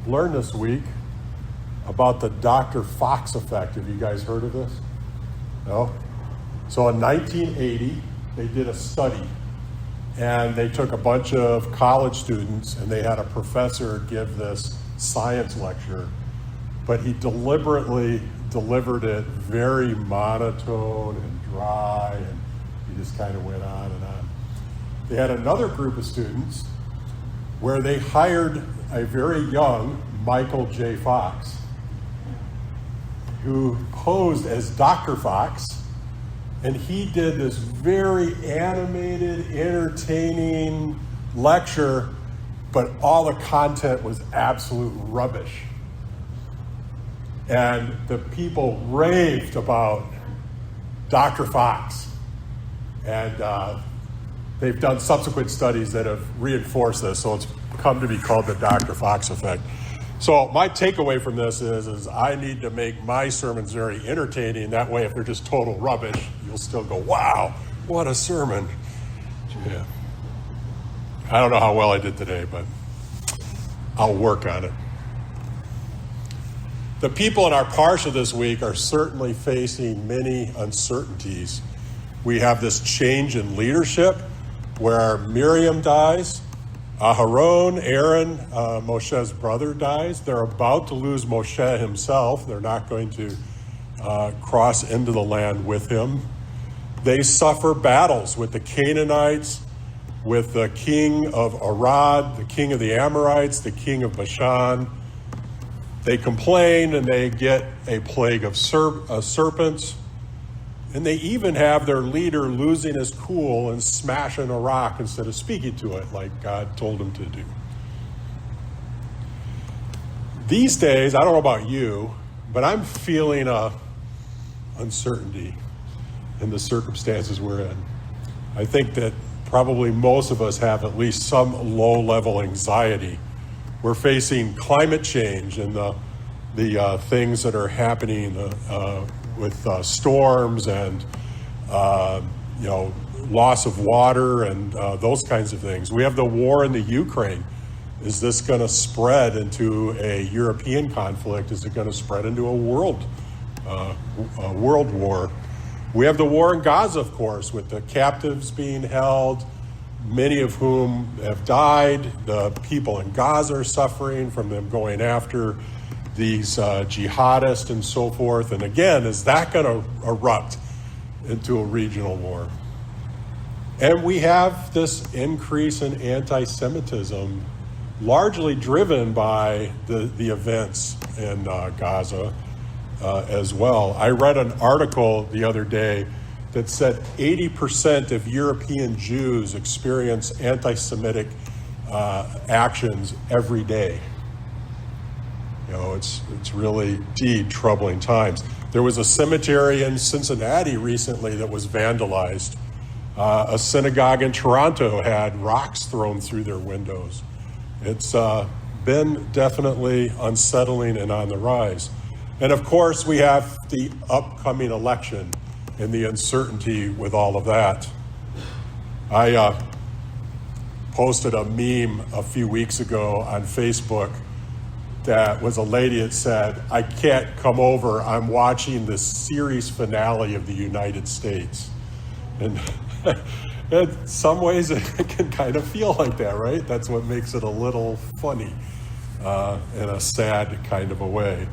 Learned this week about the Dr. Fox effect. Have you guys heard of this? No? So in 1980, they did a study, and they took a bunch of college students, and they had a professor give this science lecture, but he deliberately delivered it very monotone and dry, and he just kind of went on and on. They had another group of students where they hired a very young Michael J. Fox, who posed as Dr. Fox, and he did this very animated, entertaining lecture, but all the content was absolute rubbish. And the people raved about Dr. Fox. And they've done subsequent studies that have reinforced this, so it's come to be called the Dr. Fox effect. So my takeaway from this is I need to make my sermons very entertaining. That way, if they're just total rubbish, you'll still go, wow, what a sermon. Yeah. I don't know how well I did today, but I'll work on it. The people in our parsha this week are certainly facing many uncertainties. We have this change in leadership where Miriam dies, Aharon, Aaron, Moshe's brother, dies. They're about to lose Moshe himself. They're not going to cross into the land with him. They suffer battles with the Canaanites, with the king of Arad, the king of the Amorites, the king of Bashan. They complain and they get a plague of serpents. And they even have their leader losing his cool and smashing a rock instead of speaking to it like God told him to do. These days, I don't know about you, but I'm feeling a uncertainty in the circumstances we're in. I think that probably most of us have at least some low-level anxiety. We're facing climate change and the things that are happening with storms and loss of water and those kinds of things. We have the war in the Ukraine. Is this going to spread into a European conflict? Is it going to spread into a world war? We have the war in Gaza, of course, with the captives being held, many of whom have died. The people in Gaza are suffering from them going after these jihadists and so forth. And again, is that going to erupt into a regional war? And we have this increase in anti-Semitism, largely driven by the events in Gaza as well. I read an article the other day that said 80% of European Jews experience anti-Semitic actions every day. It's really indeed troubling times. There was a cemetery in Cincinnati recently that was vandalized. A synagogue in Toronto had rocks thrown through their windows. It's been definitely unsettling and on the rise. And of course, we have the upcoming election and the uncertainty with all of that. I posted a meme a few weeks ago on Facebook that was a lady that said, I can't come over, I'm watching the series finale of the United States. And in some ways it can kind of feel like that, right? That's what makes it a little funny in a sad kind of a way.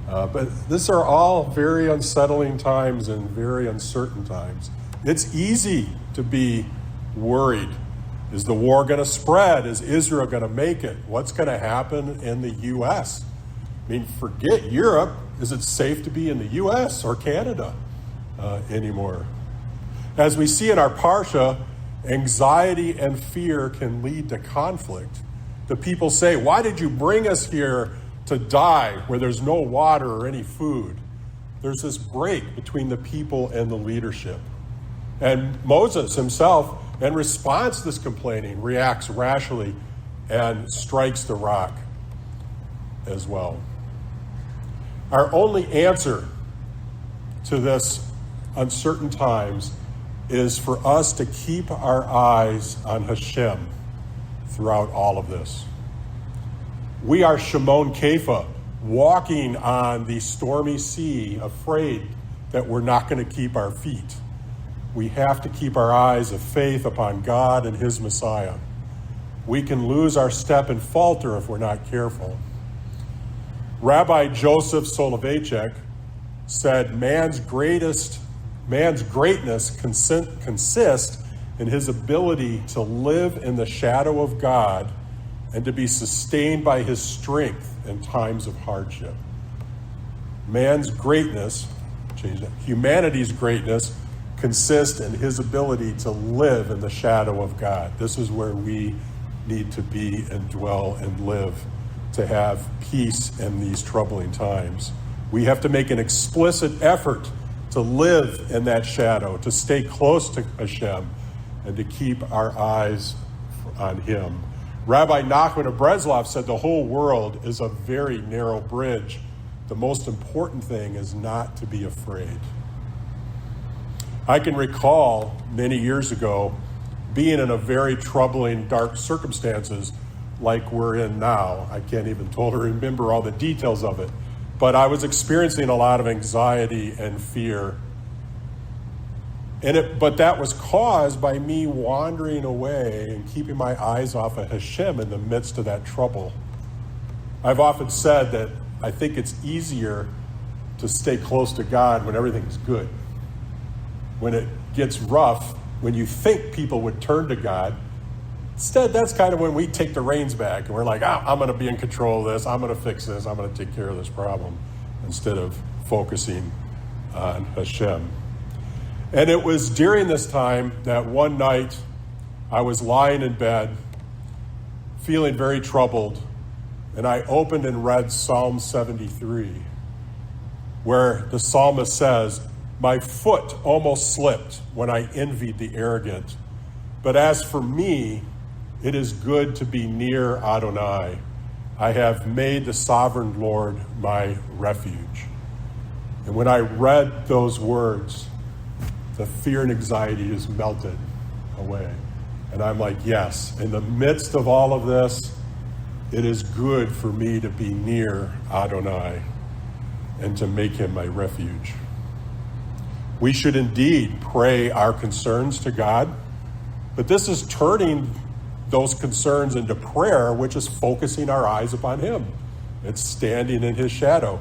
But these are all very unsettling times and very uncertain times. It's easy to be worried. Is the war going to spread? Is Israel going to make it? What's going to happen in the U.S.? I mean, forget Europe. Is it safe to be in the U.S. or Canada anymore? As we see in our Parsha, anxiety and fear can lead to conflict. The people say, why did you bring us here to die where there's no water or any food? There's this break between the people and the leadership. And Moses himself, in response to this complaining, reacts rashly and strikes the rock as well. Our only answer to this uncertain times is for us to keep our eyes on Hashem throughout all of this. We are Shimon Kefa, walking on the stormy sea, afraid that we're not going to keep our feet. We have to keep our eyes of faith upon God and his Messiah. We can lose our step and falter if we're not careful. Rabbi Joseph Soloveitchik said man's greatness consists in his ability to live in the shadow of God and to be sustained by his strength in times of hardship. Humanity's greatness consists in his ability to live in the shadow of God. This is where we need to be and dwell and live to have peace in these troubling times. We have to make an explicit effort to live in that shadow, to stay close to Hashem, and to keep our eyes on him. Rabbi Nachman of Breslov said the whole world is a very narrow bridge. The most important thing is not to be afraid. I can recall many years ago being in a very troubling, dark circumstances like we're in now. I can't even totally remember all the details of it, but I was experiencing a lot of anxiety and fear. But that was caused by me wandering away and keeping my eyes off of Hashem in the midst of that trouble. I've often said that I think it's easier to stay close to God when everything's good. When it gets rough, when you think people would turn to God, instead, that's kind of when we take the reins back and we're like, I'm going to be in control of this, I'm going to fix this, I'm going to take care of this problem, instead of focusing on Hashem. And it was during this time that one night I was lying in bed, feeling very troubled, and I opened and read Psalm 73, where the psalmist says, "My foot almost slipped when I envied the arrogant. But as for me, it is good to be near Adonai. I have made the sovereign Lord my refuge." And when I read those words, the fear and anxiety just melted away. And I'm like, yes, in the midst of all of this, it is good for me to be near Adonai and to make him my refuge. We should indeed pray our concerns to God, but this is turning those concerns into prayer, which is focusing our eyes upon him. It's standing in his shadow.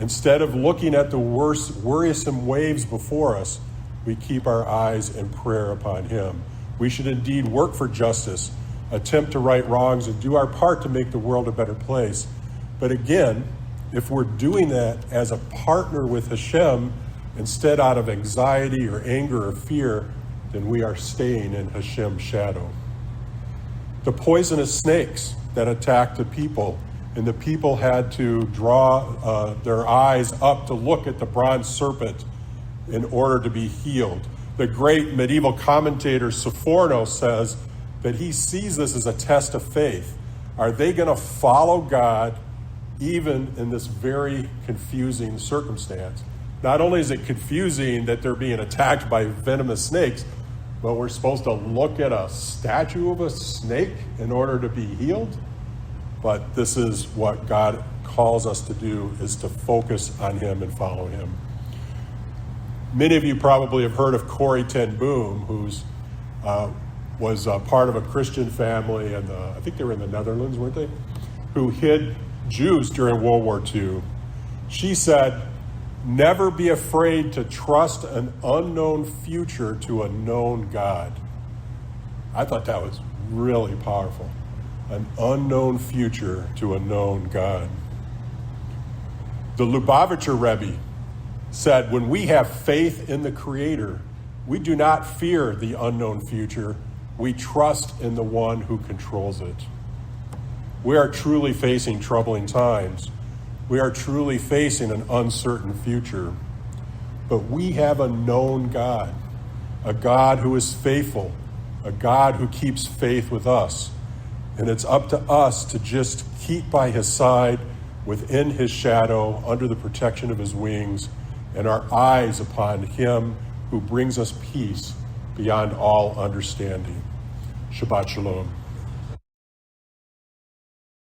Instead of looking at the worrisome waves before us, we keep our eyes in prayer upon him. We should indeed work for justice, attempt to right wrongs, and do our part to make the world a better place. But again, if we're doing that as a partner with Hashem, instead out of anxiety or anger or fear, then we are staying in Hashem's shadow. The poisonous snakes that attacked the people, and the people had to draw their eyes up to look at the bronze serpent in order to be healed. The great medieval commentator Sforno says that he sees this as a test of faith. Are they going to follow God even in this very confusing circumstance? Not only is it confusing that they're being attacked by venomous snakes, but we're supposed to look at a statue of a snake in order to be healed? But this is what God calls us to do, is to focus on him and follow him. Many of you probably have heard of Corrie ten Boom, who's was part of a Christian family, and I think they were in the Netherlands, weren't they? Who hid Jews during World War II. She said, "Never be afraid to trust an unknown future to a known God." I thought that was really powerful. An unknown future to a known God. The Lubavitcher Rebbe said, when we have faith in the Creator, we do not fear the unknown future. We trust in the one who controls it. We are truly facing troubling times. We are truly facing an uncertain future. But we have a known God, a God who is faithful, a God who keeps faith with us. And it's up to us to just keep by his side, within his shadow, under the protection of his wings, and our eyes upon him who brings us peace beyond all understanding. Shabbat Shalom.